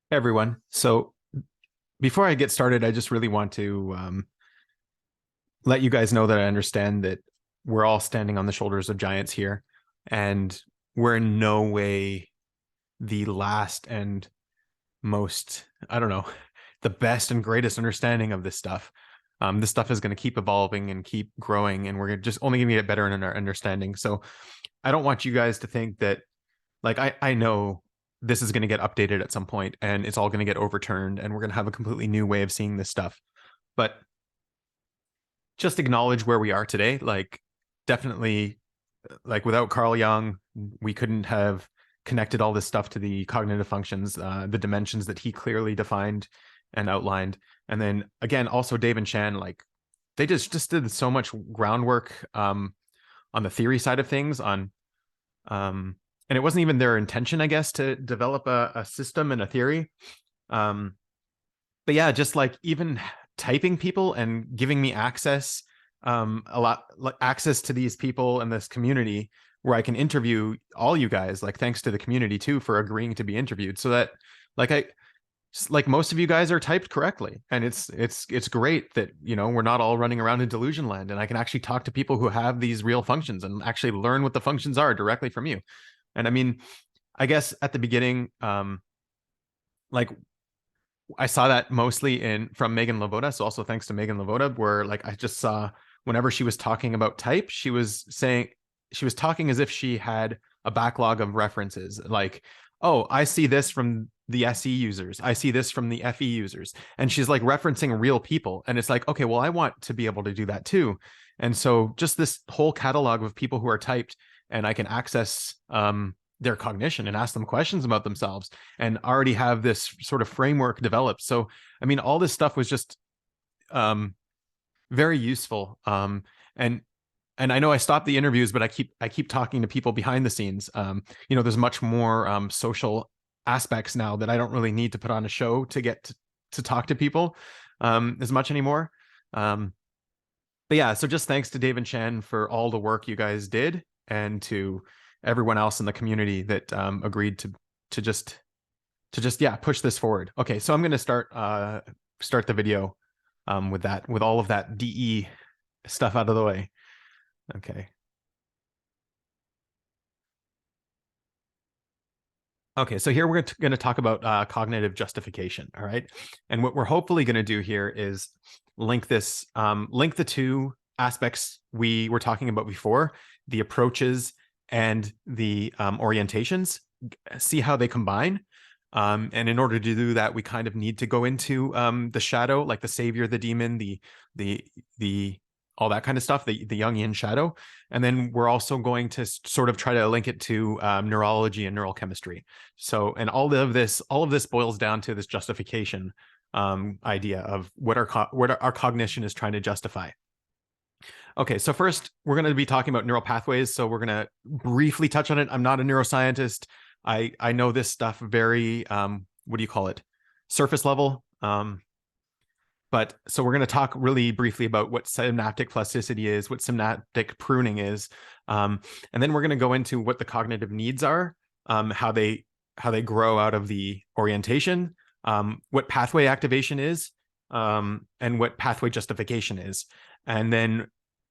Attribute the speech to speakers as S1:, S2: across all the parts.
S1: Hey everyone. So before I get started, I just really want to let you guys know that I understand that we're all standing on the shoulders of giants here, and we're in no way the last and most, I don't know, the best and greatest understanding of this stuff. This stuff is going to keep evolving and keep growing, and we're just only going to get better in our understanding. So I don't want you guys to think that, like, I know this is going to get updated at some point and it's all going to get overturned and we're going to have a completely new way of seeing this stuff. But just acknowledge where we are today. Like, definitely, like, without Carl Jung, we couldn't have connected all this stuff to the cognitive functions, the dimensions that he clearly defined and outlined. And then again, also Dave and Chan, like, they just did so much groundwork on the theory side of things, on and it wasn't even their intention, I guess, to develop a system and a theory. But yeah, just like even typing people and giving me access, a lot, like, access to these people and this community where I can interview all you guys, like, thanks to the community too for agreeing to be interviewed, so that, like, like, most of you guys are typed correctly, and it's great that, we're not all running around in delusion land, and I can actually talk to people who have these real functions and actually learn what the functions are directly from you. And I mean, I guess at the beginning, like, I saw that mostly from Megan Lavoda. So also thanks to Megan Lavoda, where, like, I just saw whenever she was talking about type, she was talking as if she had a backlog of references. Like, oh, I see this from the SE users, I see this from the FE users. And she's like referencing real people. And it's like, okay, well, I want to be able to do that too. And so just this whole catalog of people who are typed, and I can access their cognition and ask them questions about themselves and already have this sort of framework developed. So, I mean, all this stuff was just very useful. And I know I stopped the interviews, but I keep talking to people behind the scenes. There's much more social aspects now that I don't really need to put on a show to get to talk to people as much anymore. But yeah, so just thanks to Dave and Chan for all the work you guys did, and to everyone else in the community that agreed to just yeah, push this forward. Okay, so I'm going to start the video with all of that DE stuff out of the way. Okay. Okay, so here we're going to talk about cognitive justification. All right, and what we're hopefully going to do here is link the two aspects we were talking about before, the approaches and the orientations, see how they combine. And in order to do that, we kind of need to go into the shadow, like the savior, the demon, the all that kind of stuff, the Jungian shadow. And then we're also going to sort of try to link it to neurology and neural chemistry. So, and all of this boils down to this justification idea of what our cognition is trying to justify. Okay, so first we're going to be talking about neural pathways. So we're going to briefly touch on it. I'm not a neuroscientist. I know this stuff very, what do you call it? Surface level. But so we're going to talk really briefly about what synaptic plasticity is, what synaptic pruning is. And then we're going to go into what the cognitive needs are, how they grow out of the orientation, what pathway activation is, and what pathway justification is. And then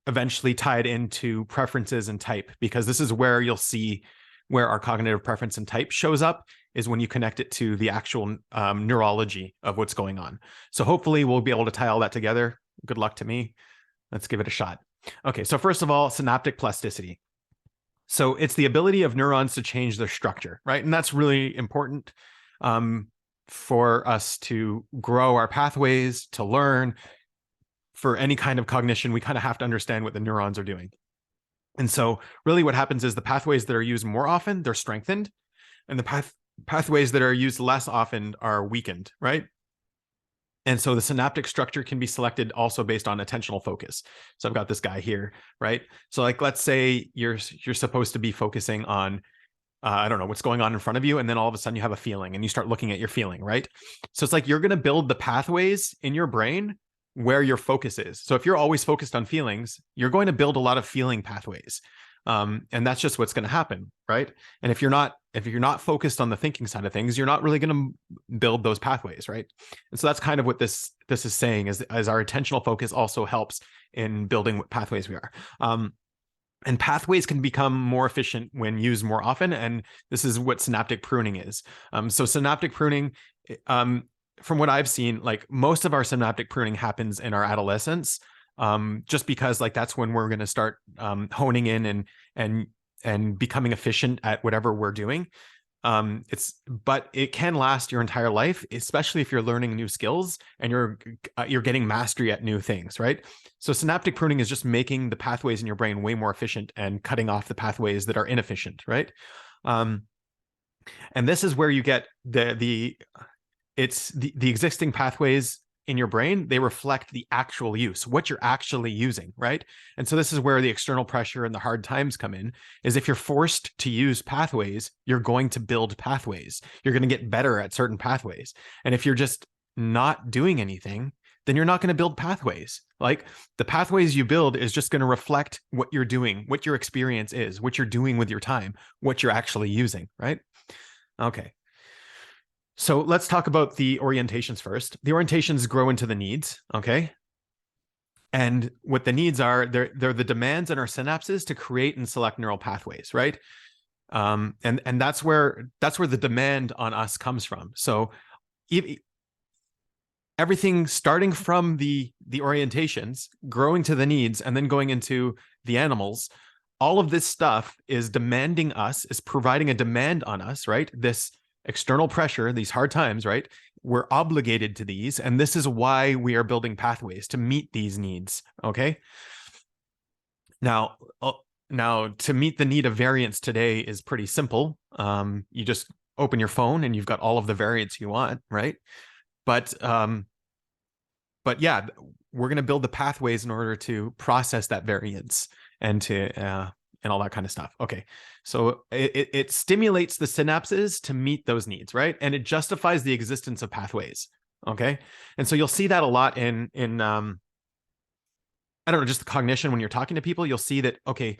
S1: eventually tie it into preferences and type, because this is where you'll see where our cognitive preference and type shows up, is when you connect it to the actual neurology of what's going on. So hopefully we'll be able to tie all that together. Good luck to me. Let's give it a shot. Okay, so first of all, synaptic plasticity. So it's the ability of neurons to change their structure, right? And that's really important for us to grow our pathways, to learn. For any kind of cognition, we kind of have to understand what the neurons are doing. And so really what happens is the pathways that are used more often, they're strengthened, and the pathways that are used less often are weakened, right? And so the synaptic structure can be selected also based on attentional focus. So I've got this guy here, right? So, like, let's say you're supposed to be focusing on, I don't know, what's going on in front of you, and then all of a sudden you have a feeling and you start looking at your feeling, right? So it's like you're going to build the pathways in your brain where your focus is. So if you're always focused on feelings, you're going to build a lot of feeling pathways. And that's just what's going to happen, right? And if you're not focused on the thinking side of things, you're not really going to build those pathways, right? And so that's kind of what this is saying, is as our attentional focus also helps in building what pathways we are. And pathways can become more efficient when used more often. And this is what synaptic pruning is. So synaptic pruning, from what I've seen, like most of our synaptic pruning happens in our adolescence, just because like that's when we're going to start honing in and becoming efficient at whatever we're doing. But it can last your entire life, especially if you're learning new skills and you're getting mastery at new things, right? So synaptic pruning is just making the pathways in your brain way more efficient and cutting off the pathways that are inefficient, right? And this is where you get the existing pathways in your brain. They reflect the actual use, what you're actually using, right? And so this is where the external pressure and the hard times come in, is if you're forced to use pathways, you're going to build pathways. You're going to get better at certain pathways. And if you're just not doing anything, then you're not going to build pathways. Like the pathways you build is just going to reflect what you're doing, what your experience is, what you're doing with your time, what you're actually using, right? Okay. So let's talk about the orientations first. The orientations grow into the needs, okay? And what the needs are, they're the demands in our synapses to create and select neural pathways, right? And that's where the demand on us comes from. So everything starting from the orientations, growing to the needs, and then going into the animals, all of this stuff is demanding us, is providing a demand on us, right? This external pressure, these hard times, right? We're obligated to these. And this is why we are building pathways to meet these needs. Okay. Now to meet the need of variance today is pretty simple. You just open your phone and you've got all of the variance you want, right? But yeah, we're going to build the pathways in order to process that variance and to, and all that kind of stuff. Okay. So it stimulates the synapses to meet those needs, right? And it justifies the existence of pathways. Okay. And so you'll see that a lot in I don't know, just the cognition when you're talking to people. You'll see that, okay,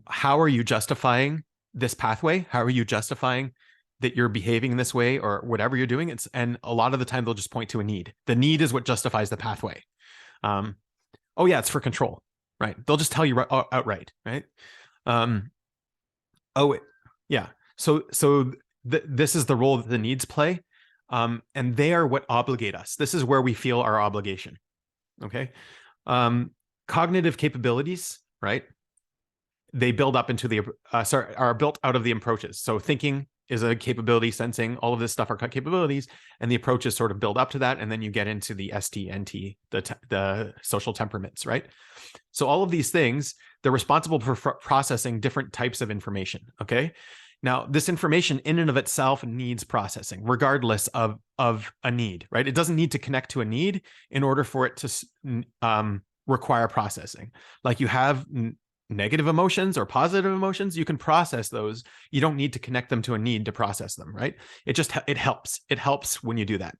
S1: how are you justifying this pathway? How are you justifying that you're behaving this way or whatever you're doing? And a lot of the time they'll just point to a need. The need is what justifies the pathway. Oh yeah, it's for control, right? They'll just tell you outright, right? Yeah. So this is the role that the needs play. And they are what obligate us. This is where we feel our obligation. Okay. Cognitive capabilities, right? They build up into are built out of the approaches. So thinking is a capability, sensing, all of this stuff are capabilities, and the approaches sort of build up to that. And then you get into the ST, NT, the social temperaments, right? So all of these things, they're responsible for processing different types of information, okay? Now, this information in and of itself needs processing, regardless of a need, right? It doesn't need to connect to a need in order for it to require processing. Like you have negative emotions or positive emotions, you can process those. You don't need to connect them to a need to process them, right? It helps. It helps when you do that.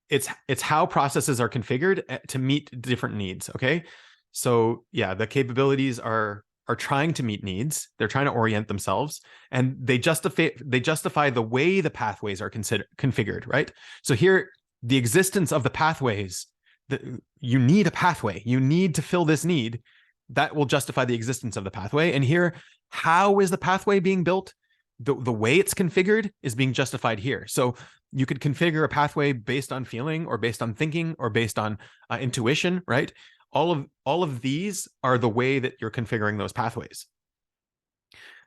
S1: It's how processes are configured to meet different needs. Okay, so yeah, the capabilities are trying to meet needs. They're trying to orient themselves, and they justify the way the pathways are configured. Right. So here, the existence of the pathways. You need a pathway. You need to fill this need. That will justify the existence of the pathway. And here, how is the pathway being built? The way it's configured is being justified here. So you could configure a pathway based on feeling or based on thinking or based on intuition, right? All of these are the way that you're configuring those pathways.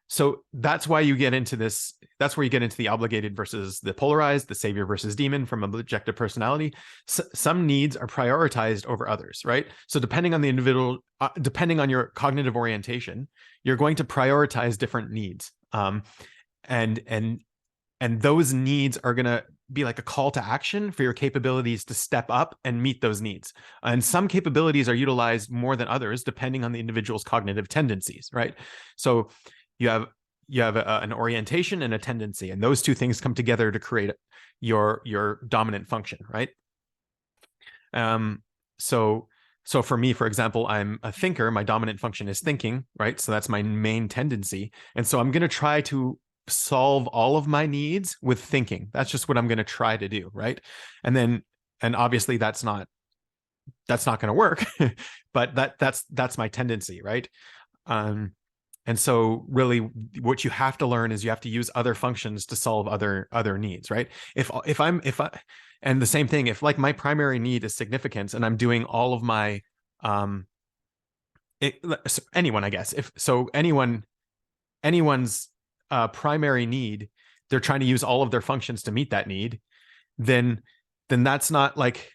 S1: So that's why you get into this. That's where you get into the obligated versus the polarized, the savior versus demon from objective personality. Some needs are prioritized over others, right? So depending on the individual, depending on your cognitive orientation, you're going to prioritize different needs. And those needs are going to be like a call to action for your capabilities to step up and meet those needs. And some capabilities are utilized more than others, depending on the individual's cognitive tendencies, right? So you have an orientation and a tendency, and those two things come together to create your dominant function, right? So So for me, for example, I'm a thinker. My dominant function is thinking, right? So that's my main tendency. And so I'm going to try to solve all of my needs with thinking. That's just what I'm going to try to do, right? And obviously that's not going to work, but that's my tendency, right? And so really what you have to learn is you have to use other functions to solve other needs, right? And the same thing, if like my primary need is significance and I'm doing all of my anyone, I guess, if so anyone's primary need, they're trying to use all of their functions to meet that need, then that's not like,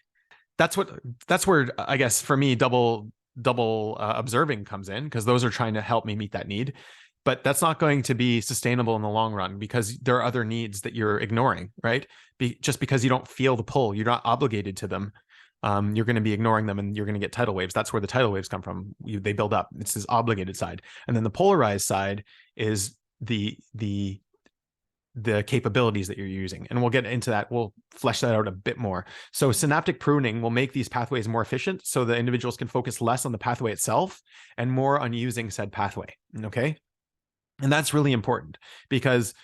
S1: that's where I guess for me double observing comes in, because those are trying to help me meet that need. But that's not going to be sustainable in the long run, because there are other needs that you're ignoring, right? Just because you don't feel the pull, you're not obligated to them. You're going to be ignoring them, and you're going to get tidal waves. That's where the tidal waves come from. They build up. It's this obligated side, and then the polarized side is the capabilities that you're using. And we'll get into that. We'll flesh that out a bit more. So synaptic pruning will make these pathways more efficient, so the individuals can focus less on the pathway itself and more on using said pathway. Okay. And that's really important, because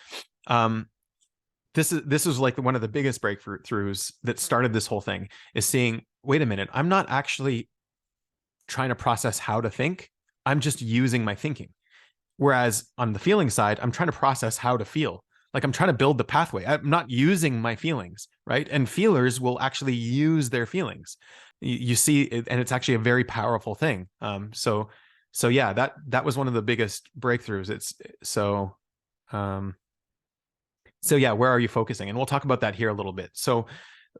S1: this is like one of the biggest breakthroughs that started this whole thing, is seeing, wait a minute, I'm not actually trying to process how to think. I'm just using my thinking. Whereas on the feeling side, I'm trying to process how to feel. Like I'm trying to build the pathway. I'm not using my feelings, right? And feelers will actually use their feelings. You see, and it's actually a very powerful thing. So yeah, that was one of the biggest breakthroughs. So yeah, where are you focusing? And we'll talk about that here a little bit. So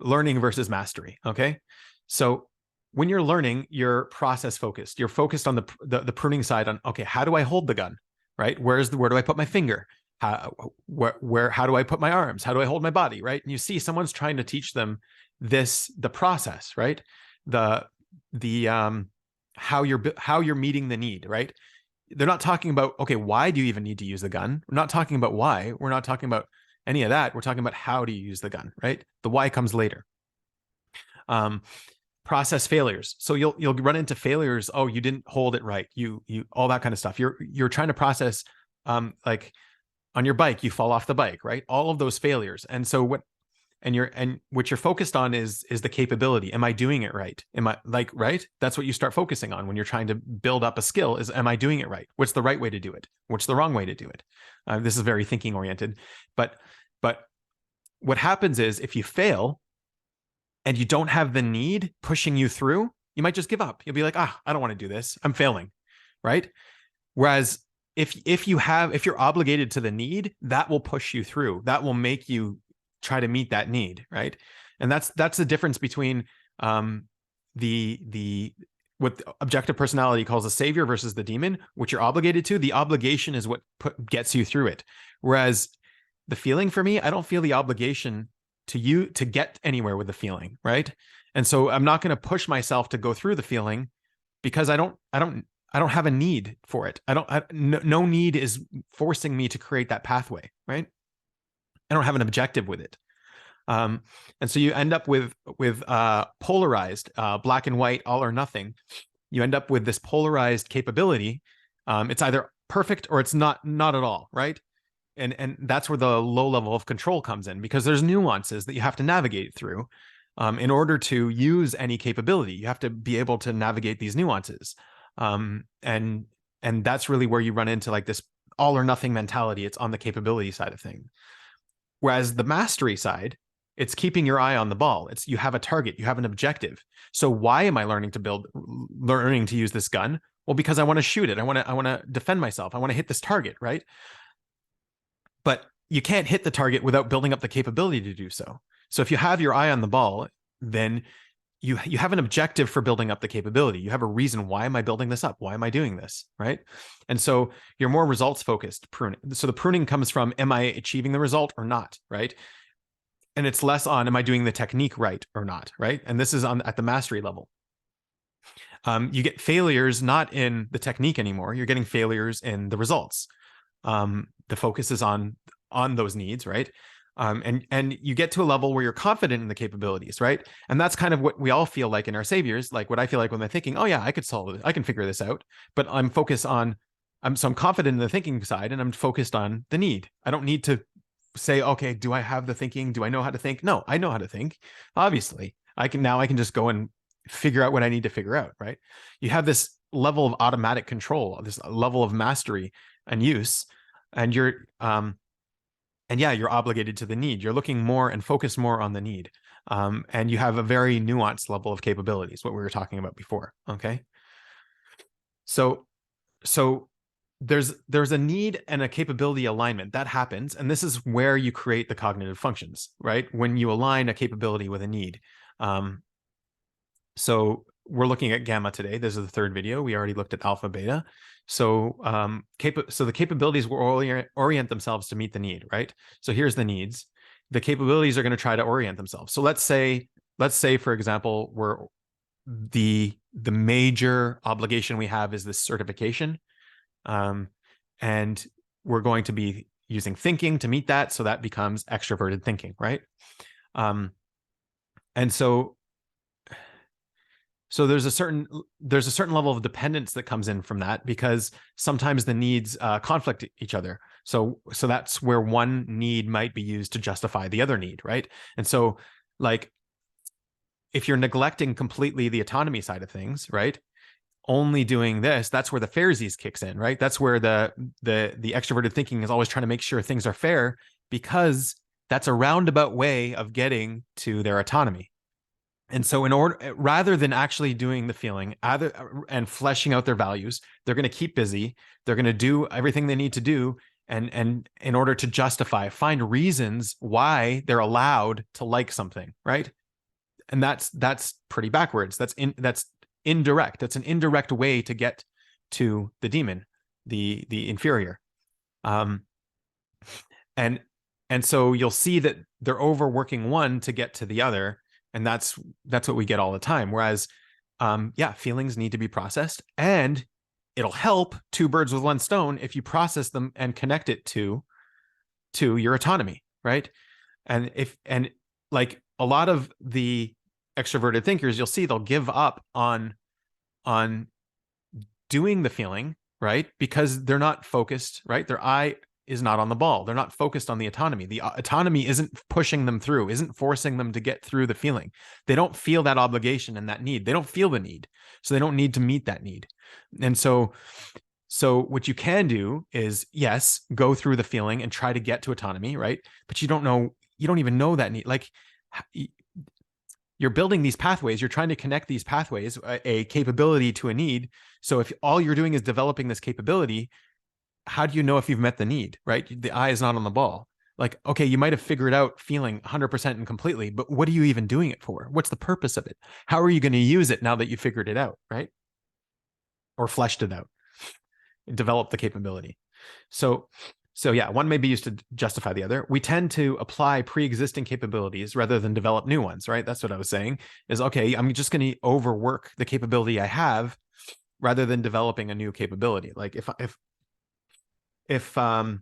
S1: learning versus mastery. Okay. So when you're learning, you're process focused. You're focused on the pruning side on, okay, how do I hold the gun, right? Where do I put my finger? How do I put my arms? How do I hold my body, right? And you see someone's trying to teach them the process, right? How you're meeting the need, right? They're not talking about, okay, why do you even need to use the gun? We're not talking about why. We're not talking about any of that. We're talking about how do you use the gun, right? The why comes later. Process failures. So you'll run into failures. Oh, you didn't hold it right. You all that kind of stuff. You're trying to process, like on your bike, you fall off the bike, right? All of those failures. And so what you're focused on is the capability. Am I doing it right? Am I right? That's what you start focusing on when you're trying to build up a skill, is, am I doing it right? What's the right way to do it? What's the wrong way to do it? This is very thinking oriented, but what happens is, if you fail and you don't have the need pushing you through, you might just give up. You'll be like, I don't want to do this. I'm failing, right? Whereas if you're obligated to the need, that will push you through. That will make you try to meet that need, right? And that's the difference between what objective personality calls a savior versus the demon, which you're obligated to. The obligation is what gets you through it. Whereas the feeling, for me, I don't feel the obligation to get anywhere with the feeling, right? And so I'm not going to push myself to go through the feeling, because I don't have a need for it. No need is forcing me to create that pathway, right? I don't have an objective with it. And so you end up with polarized, black and white, all or nothing. You end up with this polarized capability. It's either perfect or it's not at all, right? And that's where the low level of control comes in, because there's nuances that you have to navigate through. In order to use any capability, you have to be able to navigate these nuances. And that's really where you run into like this all or nothing mentality. It's on the capability side of things. Whereas the mastery side, it's keeping your eye on the ball. You have a target, you have an objective. So why am I learning to use this gun? Well, because I want to shoot it. I want to defend myself. I want to hit this target, right? But you can't hit the target without building up the capability to do so. So if you have your eye on the ball, then you have an objective for building up the capability. You have a reason. Why am I building this up? Why am I doing this? Right. And so you're more results focused pruning. So the pruning comes from, am I achieving the result or not? Right. And it's less on, am I doing the technique right or not? Right. And this is at the mastery level. You get failures not in the technique anymore. You're getting failures in the results. The focus is on those needs, right? And you get to a level where you're confident in the capabilities, right? And that's kind of what we all feel like in our saviors, like what I feel like when I'm thinking, oh yeah, I could solve it, I can figure this out. But I'm focused on, I'm confident in the thinking side, and I'm focused on the need. I don't need to say, okay, do I have the thinking? Do I know how to think? No, I know how to think. Obviously, I can just go and figure out what I need to figure out, right? You have this level of automatic control, this level of mastery and use, and you're obligated to the need. You're looking more and focused more on the need. And you have a very nuanced level of capabilities, what we were talking about before. Okay. So there's a need and a capability alignment that happens. And this is where you create the cognitive functions, right? When you align a capability with a need. So we're looking at gamma today. This is the third video. We already looked at alpha, beta. So the capabilities will orient themselves to meet the need, right? So here's the needs. The capabilities are going to try to orient themselves. So let's say, for example, the major obligation we have is this certification. And we're going to be using thinking to meet that. So that becomes extroverted thinking, right? And so there's a certain level of dependence that comes in from that, because sometimes the needs conflict each other. So that's where one need might be used to justify the other need, right? And so, like, if you're neglecting completely the autonomy side of things, right, only doing this, that's where the fairsies kicks in, right? That's where the extroverted thinking is always trying to make sure things are fair, because that's a roundabout way of getting to their autonomy. And so rather than actually doing the feeling and fleshing out their values, they're going to keep busy. They're going to do everything they need to do. And in order to find reasons why they're allowed to like something, right? And that's pretty backwards. That's indirect. That's an indirect way to get to the demon, the inferior. And so you'll see that they're overworking one to get to the other. And that's what we get all the time. Whereas, feelings need to be processed, and it'll help two birds with one stone if you process them and connect it to your autonomy, right? And like a lot of the extroverted thinkers, you'll see they'll give up on doing the feeling, right? Because they're not focused, right? Their eye is not on the ball. They're not focused on the autonomy. The autonomy isn't pushing them through, isn't forcing them to get through the feeling. They don't feel that obligation and that need. They don't feel the need. So they don't need to meet that need. And so what you can do is, yes, go through the feeling and try to get to autonomy, right? But you don't even know that need. Like, you're building these pathways, you're trying to connect these pathways, a capability to a need. So if all you're doing is developing this capability, how do you know if you've met the need, right? The eye is not on the ball. Like, okay, you might have figured out feeling 100% and completely, but what are you even doing it for? What's the purpose of it? How are you going to use it now that you figured it out, right? Or fleshed it out, develop the capability. So yeah, one may be used to justify the other. We tend to apply pre-existing capabilities rather than develop new ones, right? That's what I was saying is, okay, I'm just going to overwork the capability I have rather than developing a new capability. Like if I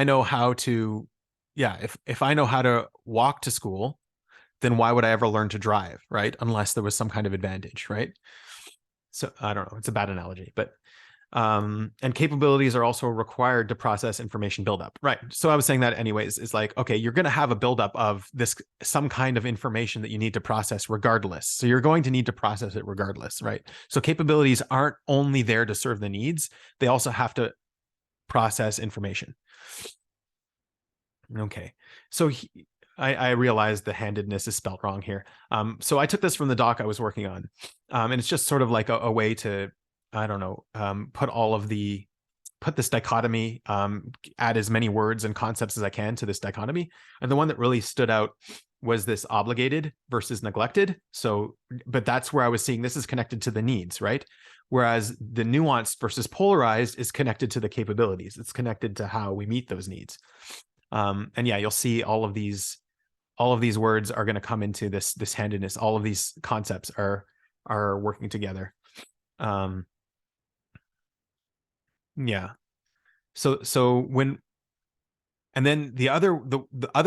S1: know how to, if I know how to walk to school, then why would I ever learn to drive, right? Unless there was some kind of advantage, right? So I don't know, it's a bad analogy, but and capabilities are also required to process information buildup, right? So I was saying that anyways, is like, okay, you're going to have a buildup of some kind of information that you need to process regardless. So you're going to need to process it regardless, right? So capabilities aren't only there to serve the needs, they also have to process information. Okay, so I realized the handedness is spelled wrong here. So I took this from the doc I was working on, and it's just sort of like a way to, I don't know, put this dichotomy, add as many words and concepts as I can to this dichotomy. And the one that really stood out was this obligated versus neglected. So, but that's where I was seeing this is connected to the needs, right? Whereas the nuanced versus polarized is connected to the capabilities. It's connected to how we meet those needs. And yeah, you'll see all of these words are going to come into this handedness. All of these concepts are working together. Yeah. So And then the other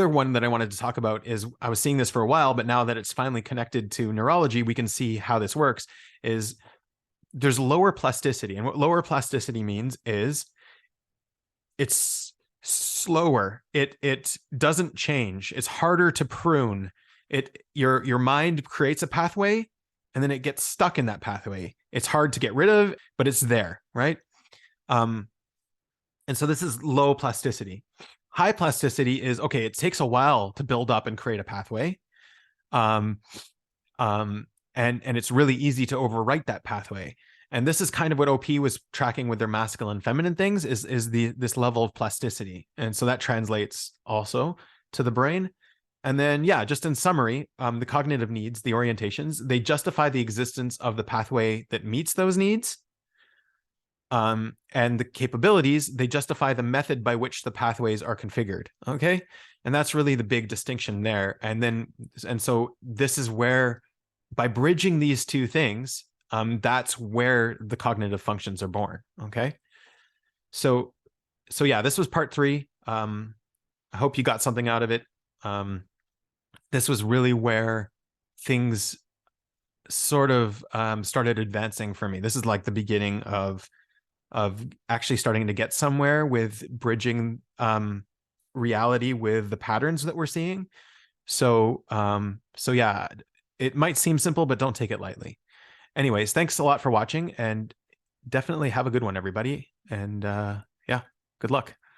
S1: one that I wanted to talk about is, I was seeing this for a while, but now that it's finally connected to neurology, we can see how this works, is there's lower plasticity. And what lower plasticity means is it's slower. It doesn't change. It's harder to prune. Your mind creates a pathway and then it gets stuck in that pathway. It's hard to get rid of, but it's there, right? And so this is low plasticity. High plasticity is, okay, it takes a while to build up and create a pathway. And it's really easy to overwrite that pathway. And this is kind of what OP was tracking with their masculine feminine things, is this level of plasticity. And so that translates also to the brain. And then, yeah, just in summary, the cognitive needs, the orientations, they justify the existence of the pathway that meets those needs. And the capabilities, they justify the method by which the pathways are configured. Okay. And that's really the big distinction there. And so this is where, by bridging these two things, that's where the cognitive functions are born. Okay. So yeah, this was part 3. I hope you got something out of it. This was really where things sort of started advancing for me. This is like the beginning of actually starting to get somewhere with bridging reality with the patterns that we're seeing. So yeah, it might seem simple, but don't take it lightly. Anyways, thanks a lot for watching, and definitely have a good one, everybody. And yeah, good luck.